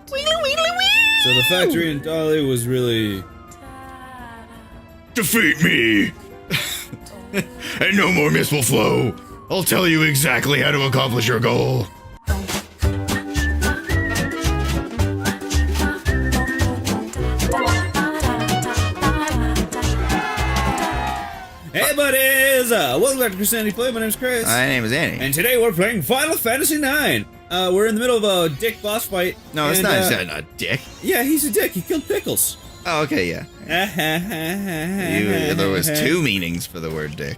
So the factory in Dolly was really... Defeat me! And no more mist will flow. I'll tell you exactly how to accomplish your goal. Hey buddies! Welcome back to Christianity Play. My name's Chris. My name is Annie. And today we're playing Final Fantasy IX. We're in the middle of a dick boss fight. No, it's not. It's not a dick. Yeah, he's a dick. He killed Pickles. Oh, okay, yeah. There was two meanings for the word dick.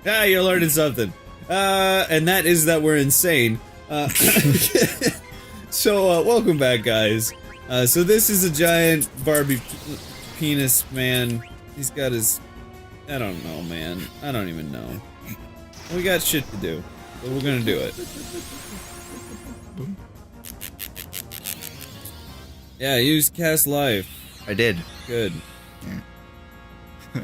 You're learning something. And that is that we're insane. So, welcome back, guys. So this is a giant Barbie penis man. He's got his... I don't know, man. I don't even know. We got shit to do, but we're gonna do it. Yeah, use cast life. I did. Good. Yeah.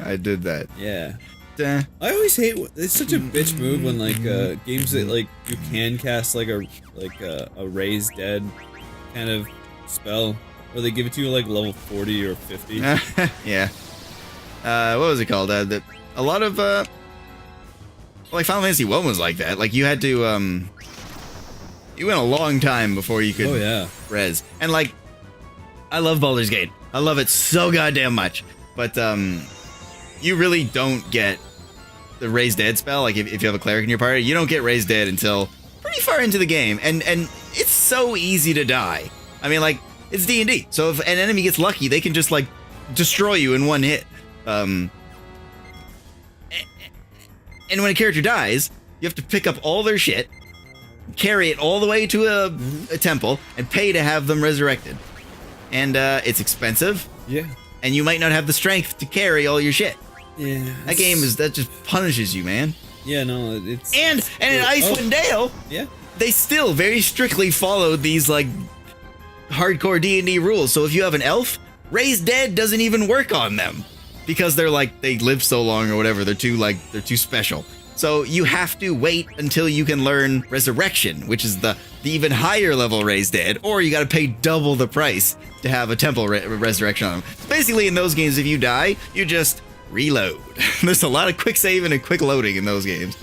I did that. Yeah. Duh. I always hate. It's such a bitch move when like games that like you can cast like a raise dead kind of spell, where they give it to you like level 40 or 50. Yeah. What was it called? A lot of like Final Fantasy 1 was like that. Like you had to you went a long time before you could res. And like I love Baldur's Gate. I love it so goddamn much. But you really don't get the raise dead spell. Like if you have a cleric in your party, you don't get raise dead until pretty far into the game. And it's so easy to die. I mean, like it's D&D. So if an enemy gets lucky, they can just like destroy you in one hit. And when a character dies, you have to pick up all their shit, carry it all the way to a temple, and pay to have them resurrected. And it's expensive. Yeah. And you might not have the strength to carry all your shit. Yeah. That game that just punishes you, man. Yeah, no, it's... And in Icewind Dale, yeah, they still very strictly followed these, like, hardcore D&D rules. So if you have an elf, Raise Dead doesn't even work on them. Because they're like, they live so long or whatever, they're too special. So you have to wait until you can learn Resurrection, which is the even higher level Raised Dead, or you gotta pay double the price to have a temple resurrection on them. Basically, in those games, if you die, you just reload. There's a lot of quick saving and quick loading in those games.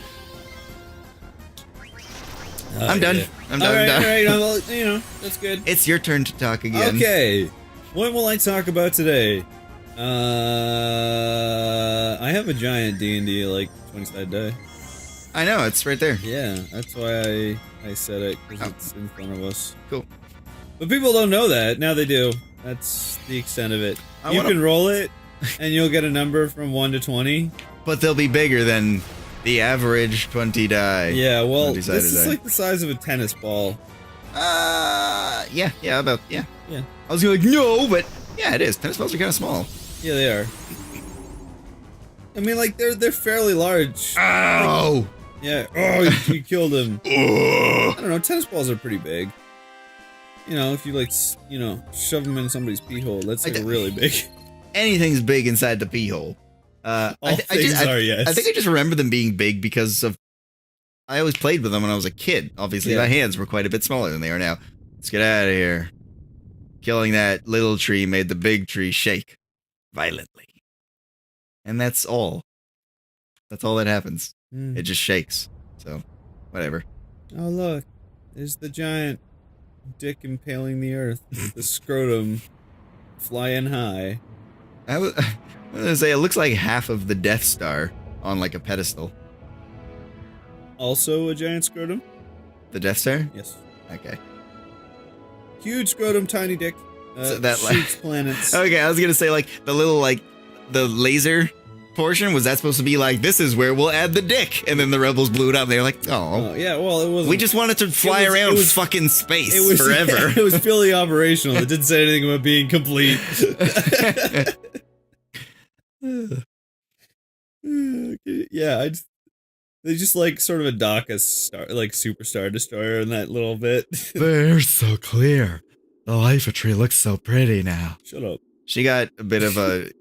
I'm done. Yeah. I'm done. All Done. right, well, you know, that's good. It's your turn to talk again. Okay, what will I talk about today? I have a giant D&D, like, 20-sided die. I know, it's right there. Yeah, that's why I said it, because it's in front of us. Cool. But people don't know that. Now they do. That's the extent of it. You can roll it, and you'll get a number from 1 to 20. But they'll be bigger than the average 20 die. Yeah, well, this is like the size of a tennis ball. Yeah, I was gonna like, no, but yeah, it is. Tennis balls are kind of small. Yeah, they are. I mean, like, they're fairly large. Ow! Like, yeah. Oh, you killed him. I don't know, tennis balls are pretty big. You know, if you, like, you know, shove them in somebody's pee hole, that's, like, really big. Anything's big inside the pee hole. All things are, yes. I think I just remember them being big because of... I always played with them when I was a kid. Obviously, my hands were quite a bit smaller than they are now. Let's get out of here. Killing that little tree made the big tree shake. Violently. And that's all. That's all that happens. It just shakes. So, whatever. Oh, look. There's the giant dick impaling the earth. The scrotum flying high. I was gonna say, it looks like half of the Death Star on like a pedestal. Also a giant scrotum? The Death Star? Yes. Okay. Huge scrotum, tiny dick. So that shoots planets. Okay, I was gonna say like the little like the laser portion, was that supposed to be like, this is where we'll add the dick, and then the rebels blew it up and they were like, oh yeah, well, it was. We just wanted to fly around fucking space forever. Yeah, it was purely operational. It didn't say anything about being complete. Yeah, they just like sort of a dock a star, like Superstar Destroyer in that little bit. They're so clear. The life tree looks so pretty now. Shut up. She got a bit of a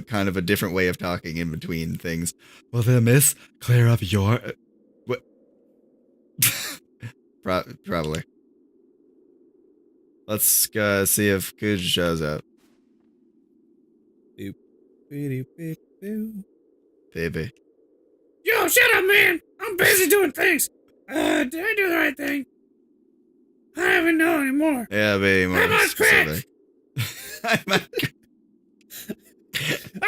kind of a different way of talking in between things. Will the miss clear up your... what? Probably. Let's see if Kuj shows up. Boop, boop, boop, boop. Baby. Yo, shut up, man! I'm busy doing things! Did I do the right thing? I don't even know anymore. Yeah, baby. I'm on crack! I've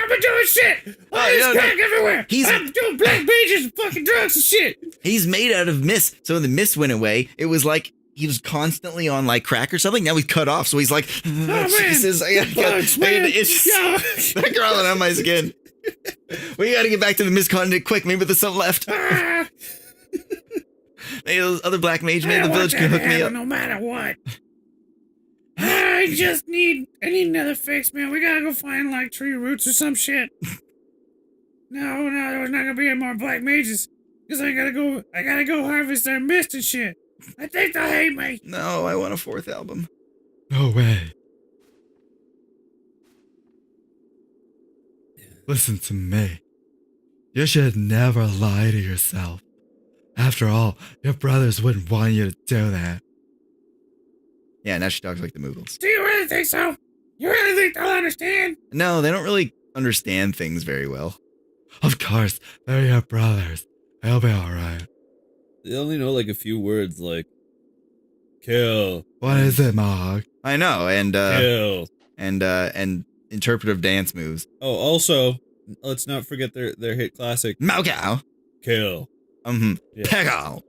been doing shit! All this crack everywhere! I'm doing black mages and fucking drugs and shit! He's made out of mist, so when the mist went away, it was like he was constantly on like crack or something. Now he's cut off, so he's like, Jesus, I gotta it's crawling on my skin. We gotta get back to the mist continent quick. Maybe there's something left. Maybe those other black mage men in the village can hook me up. No matter what. I need another fix, man. We gotta go find like tree roots or some shit. No, there's not gonna be any more black mages. Cause I gotta go harvest their mist and shit. I think they'll hate me. No, I want a 4th album. No way. Listen to me. You should never lie to yourself. After all, your brothers wouldn't want you to do that. Yeah, now she talks like the Moogles. Do you really think so? You really think they'll understand? No, they don't really understand things very well. Of course, they're your brothers. They'll be alright. They only know like a few words like kill. What is it, Mog? I know, and Kill. and interpretive dance moves. Oh, also, let's not forget their hit classic Maocow. kill. Yeah. Pegao.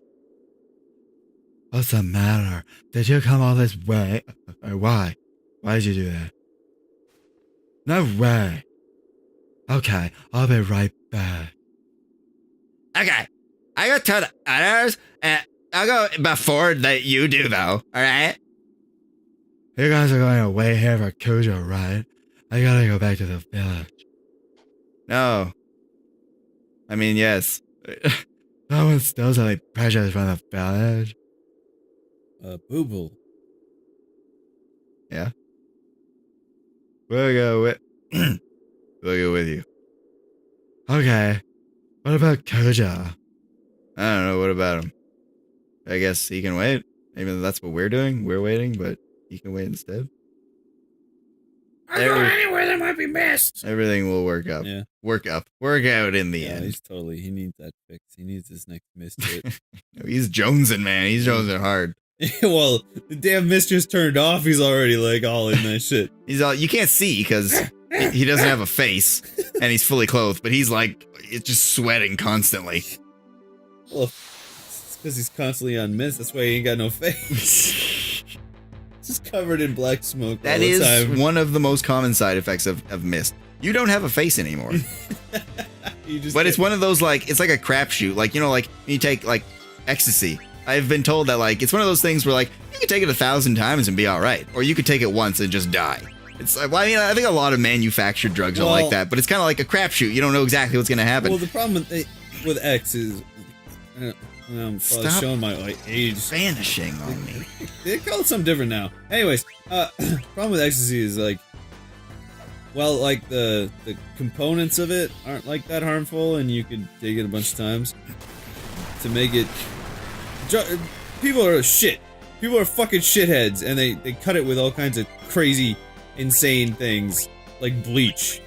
What's the matter? Did you come all this way? Why? Why did you do that? No way. Okay, I'll be right back. Okay, I go to the others, and I'll go before that you do, though. All right? You guys are going to wait here for Cujo, right? I gotta go back to the village. No. I mean, yes. No one steals any precious from the village. Boo-boo. Yeah. We'll go with you. Okay. What about Cujo? I don't know. What about him? I guess he can wait. Maybe that's what we're doing. We're waiting, but he can wait instead. I'll go anywhere there might be mist. Everything will work up. Yeah. Work out in the end. He needs that fix. He needs his next mist hit. No, he's jonesing, man. He's jonesing hard. Well, the damn mist just turned off. He's already like all in that shit. He's all, you can't see because he doesn't have a face and he's fully clothed, but he's like, it's just sweating constantly. Well, it's because he's constantly on mist. That's why he ain't got no face. Just covered in black smoke. That is one of the most common side effects of mist. You don't have a face anymore. But it's one of those, like, it's like a crapshoot. Like, you know, like you take like ecstasy. I've been told that like it's one of those things where like you could take it 1,000 times and be all right, or you could take it once and just die. It's well, I mean, I think a lot of manufactured drugs are like that, but it's kind of like a crapshoot. You don't know exactly what's gonna happen. Well, the problem with X is, I'm probably showing my age. Vanishing on me. They call it something different now. Anyways, problem with ecstasy is like, well, like the components of it aren't like that harmful, and you could take it a bunch of times to make it. People are shit. People are fucking shitheads, and they cut it with all kinds of crazy, insane things like bleach.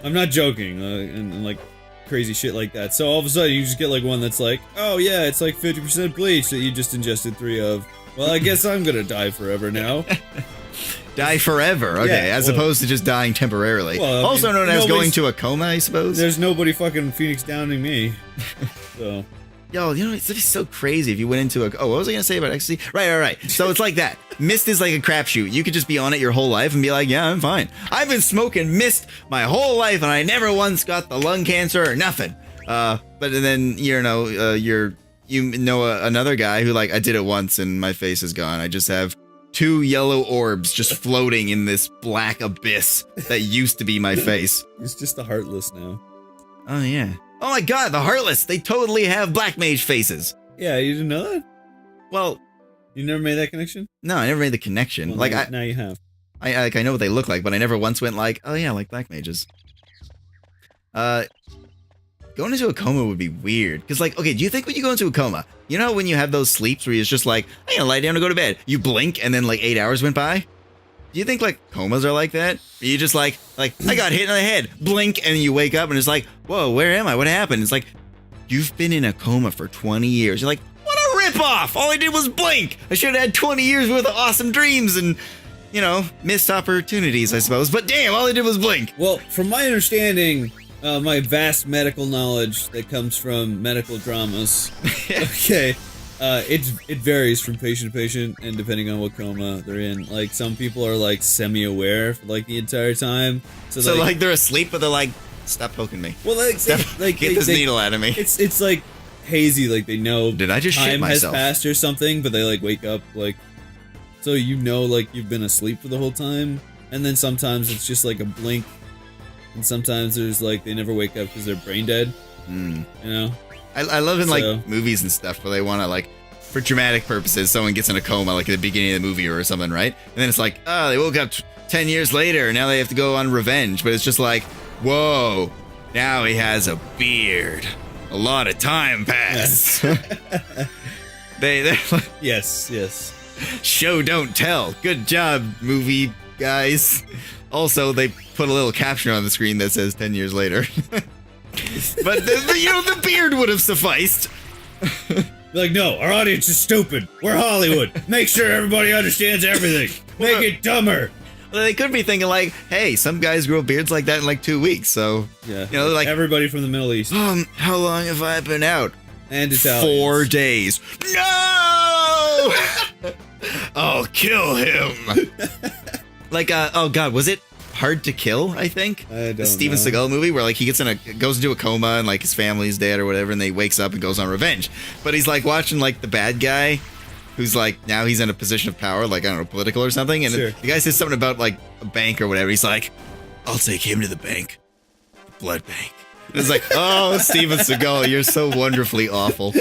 I'm not joking, and like crazy shit like that. So all of a sudden, you just get like one that's like, oh yeah, it's like 50% bleach that you just ingested 3 of. Well, I guess I'm gonna die forever now. Die forever, okay, as opposed to just dying temporarily. Well, also known as going to a coma, I suppose. There's nobody fucking Phoenix Downing me. So. Yo, you know, it's so crazy if you went into what was I gonna say about ecstasy? Right. So it's like that. Mist is like a crapshoot. You could just be on it your whole life and be like, yeah, I'm fine. I've been smoking mist my whole life and I never once got the lung cancer or nothing. But then, you know, another guy who like, I did it once and my face is gone. I just have 2 yellow orbs just floating in this black abyss that used to be my face. It's just the Heartless now. Oh, yeah. Oh my god, the Heartless! They totally have black mage faces! Yeah, you didn't know that? Well... You never made that connection? No, I never made the connection. Well, like, now you have. I know what they look like, but I never once went like, oh yeah, like black mages. going into a coma would be weird. Because, like, okay, do you think when you go into a coma, you know when you have those sleeps where it's just like, I'm gonna lie down and go to bed. You blink and then like 8 hours went by? Do you think like comas are like that? Or you just like I got hit in the head, blink, and then you wake up and it's like, whoa, where am I? What happened? It's like, you've been in a coma for 20 years. You're like, what a ripoff! All I did was blink. I should have had 20 years worth of awesome dreams and, you know, missed opportunities, I suppose. But damn, all I did was blink. Well, from my understanding, my vast medical knowledge that comes from medical dramas, okay, it varies from patient to patient and depending on what coma they're in. Like, some people are like semi-aware for like the entire time. So like they're asleep, but they're like, stop poking me. Well, like Get this needle out of me. It's like hazy, like they know Did I just shit time has myself? passed or something, but they like wake up like, so you know, like you've been asleep for the whole time. And then sometimes it's just like a blink, and sometimes there's like they never wake up because they're brain dead. You know. I love in like movies and stuff where they want to like, for dramatic purposes, someone gets in a coma like at the beginning of the movie or something, right? And then it's like, oh, they woke up 10 years later and now they have to go on revenge. But it's just like, whoa, now he has a beard. A lot of time passed. They're like, Yes. show don't tell. Good job, movie guys. Also, they put a little caption on the screen that says 10 years later. But the beard would have sufficed. Like, no, our audience is stupid. We're Hollywood. Make sure everybody understands everything. Make it dumber. Well, they could be thinking like, hey, some guys grow beards like that in like 2 weeks. So, Yeah, you know, like, everybody from the Middle East how long have I been out? and Italians. 4 days. No! I'll kill him. Like, oh god, was it Hard to Kill, I think? I don't The Steven know. Seagal movie where like he goes into a coma and like his family's dead or whatever, and then he wakes up and goes on revenge. But he's like watching like the bad guy who's like, now he's in a position of power, like, I don't know, political or something, and Sure. the guy says something about like a bank or whatever. He's like, I'll take him to the bank. The blood bank. And it's like, oh, Steven Seagal, you're so wonderfully awful.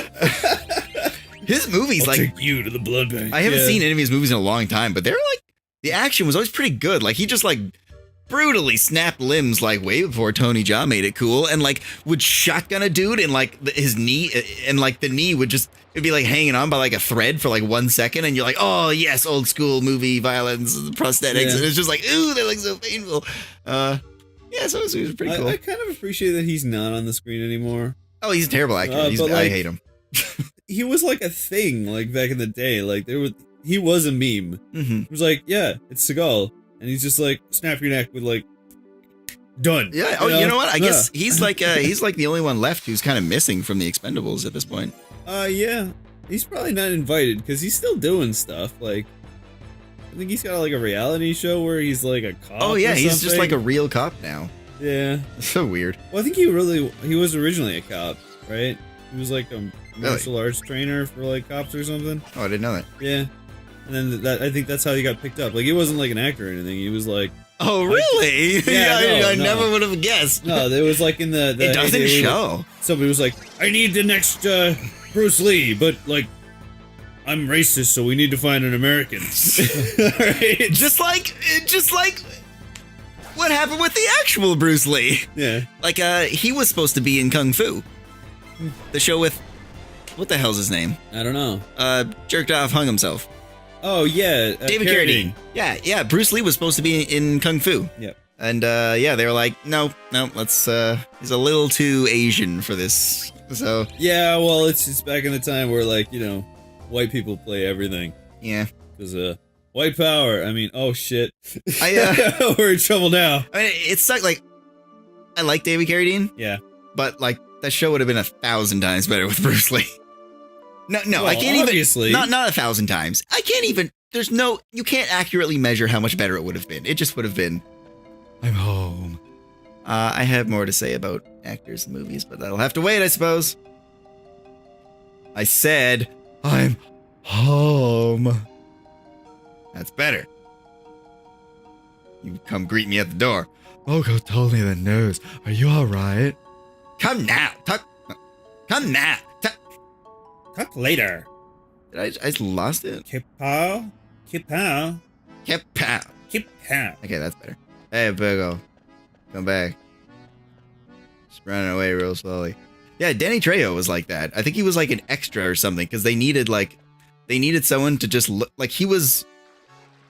His movies, like, Take you to the blood bank. I haven't seen any of his movies in a long time, but they're like, the action was always pretty good. Like, he just like brutally snapped limbs like way before Tony Jaa made it cool, and like would shotgun a dude and like his knee, and like the knee would just, it'd be like hanging on by like a thread for like 1 second, and you're like, oh yes, old school movie violence, prosthetics, Yeah. and it's just like, ooh, they look so painful. Yeah, so it was pretty cool. I kind of appreciate that he's not on the screen anymore. Oh, he's a terrible actor. But, I like, hate him. He was like a thing, like back in the day. Like he was a meme. Mm-hmm. It was like, yeah, it's Seagal, and he's just like, snap your neck with like, done. Yeah. Oh, you know what? I guess he's like the only one left who's kind of missing from the Expendables at this point. Yeah, he's probably not invited because he's still doing stuff. Like, I think he's got like a reality show where he's like a cop. Oh yeah, or he's just something. like a real cop now. Yeah. It's so weird. Well, I think he was originally a cop, right? He was like a martial arts trainer for like cops or something. Oh, I didn't know that. Yeah. And then I think that's how he got picked up. Like, he wasn't like an actor or anything. He was like, Oh really? Yeah, I no. never would have guessed. no, it was like in the It doesn't they were- show. Somebody was like, I need the next Bruce Lee, but like, I'm racist, so we need to find an American. Right? Just like what happened with the actual Bruce Lee. Yeah. Like he was supposed to be in Kung Fu. The show with, what the hell's his name? I don't know. Jerked off, hung himself. Oh yeah, David Carradine. Yeah. Bruce Lee was supposed to be in Kung Fu. Yep. And yeah, they were like, no, let's he's a little too Asian for this. So Yeah, well, it's back in the time where, like, you know, white people play everything. yeah. Because white power. I mean, oh shit. I We're in trouble now. mean, it sucked. Like, I like David Carradine, Yeah. but like that show would have been 1,000 times better with Bruce Lee. No, I Well, can't obviously. even. Not 1,000 times. I can't even. There's no. You can't accurately measure how much better it would have been. It just would have been. I'm home. I have more to say about actors and movies, but that'll have to wait, I suppose. I said I'm home. that's better. You come greet me at the door. Moco told me the news. Are you alright? Come now. Come now. Talk later. Did I just lost it? Kipow. Kipow. Kapow. Kipow. Okay, that's better. Hey, Biggo. Come back. Just running away real slowly. Yeah, Danny Trejo was like that. I think he was like an extra or something because they needed someone to just look like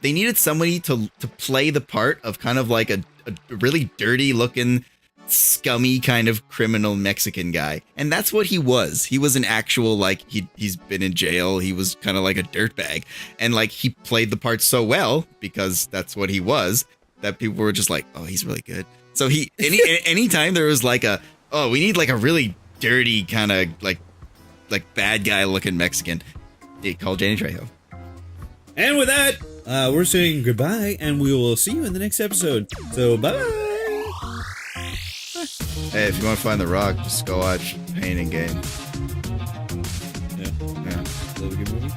they needed somebody to play the part of kind of like a really dirty looking, scummy kind of criminal Mexican guy. And that's what he was. He was an actual, like, he's been in jail. He was kind of like a dirtbag. And like he played the part so well because that's what he was, that people were just like, oh, he's really good. So anytime there was like we need like a really dirty kind of like bad guy looking Mexican, they called Danny Trejo. And with that, we're saying goodbye, and we will see you in the next episode. So, bye. Hey, if you want to find The Rock, just go watch Pain and Gain. Yeah. Is that a good movie?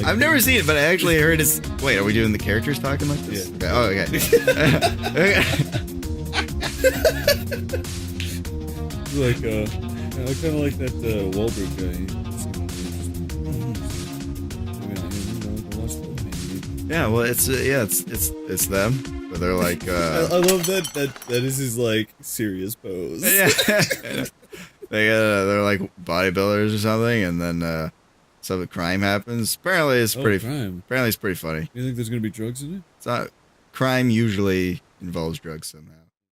I've never seen it, but I actually heard it's. Wait, are we doing the characters talking like this? Yeah. Okay. Like, I kind of like that Wahlberg guy. Yeah, well, it's them, but they're like. I love that is his like serious pose. Yeah, they're like bodybuilders or something, and then some crime happens. Apparently, it's crime. Apparently, it's pretty funny. You think there's gonna be drugs in it? It's not. Crime usually involves drugs somehow.